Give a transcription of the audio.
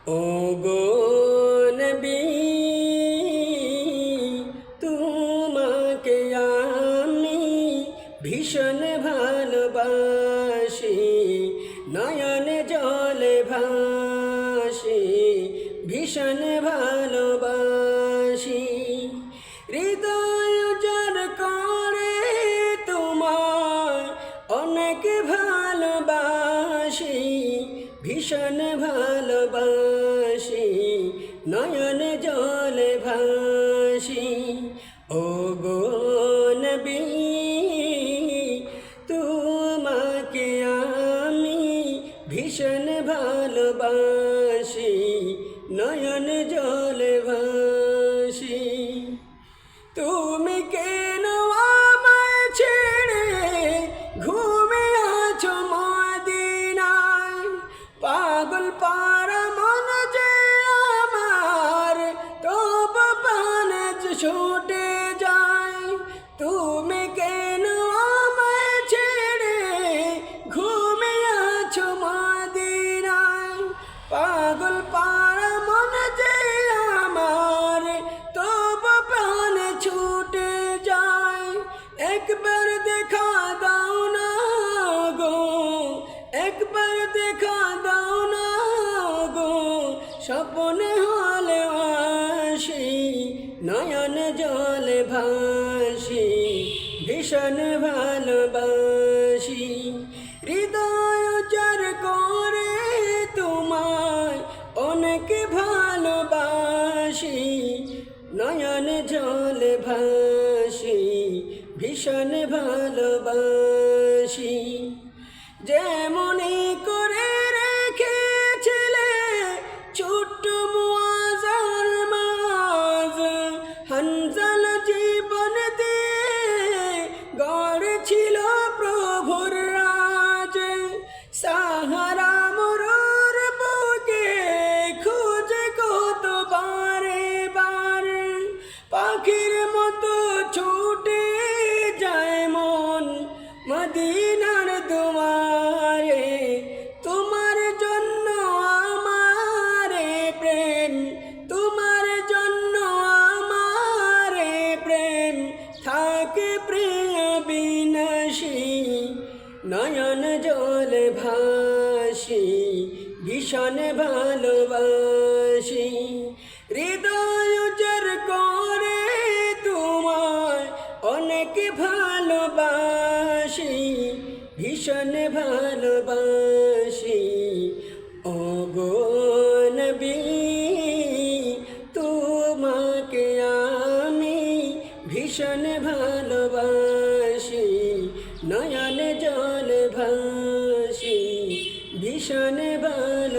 ও গো নবী, তোমাকে আমি ভীষণ ভালোবাসি, নয়ন জলে ভাসি, ভীষণ ভালোবাসি। হৃদয় উজাড় করে তোমায় অনেক ভালোবাসি, ভীষণ ভালোবাসি, নয়ন জলে ভাসি। ও গো নবী, তোমাকে আমি ভীষণ ভালোবাসি, নয়ন জলে ভাসি। তুমি কেন আমায় ছেড়ে ঘুমে আছো মদিনায়? পাগল পারা মন যে আমার, তবু প্রাণে ছুটে যায়। তুমি কেন আমায় ছেড়ে ঘুমে আছো মদিনায়? পাগল পারা মন যে আমার, তবু প্রাণে ছুটে যায়। একবার দেখা দাও না গো, একবার দেখা দাও না গো, স্বপ্নে হলে আসি, নয়ন জলে ভাসি, ভীষণ ভালোবাসি। হৃদয় উজাড় করে তোমায় অনেক ভালোবাসি, নয়ন জলে ভাসি, ভীষণ ভালোবাসি। যেমনই করে রেখেছিলে ছোট্ট মুআজ্জার মাঝ, হানজাল জীবন দিয়ে গড়েছিল প্রভুর রাজ। সাহারা মরুর বুকে খুঁজে কত বারে বারে, পাখির মতো ছুটে যায় মন মদিনার দুয়ারে। তোমার জন্য আমার প্রেম, তোমার জন্য আমার প্রেম, থাকে প্রিয় বিনাশী, নয়ন জলে ভাসি, ভীষণ ভালোবাসি। হৃদয় উজাড় করে তোমায় অনেক ভালোবাসি, ভীষণ ভালোবাসি। ও গো নবী, তোমাকে আমি ভীষণ ভালোবাসি, নয়ন জল ভাসি, ভীষণ ভালো।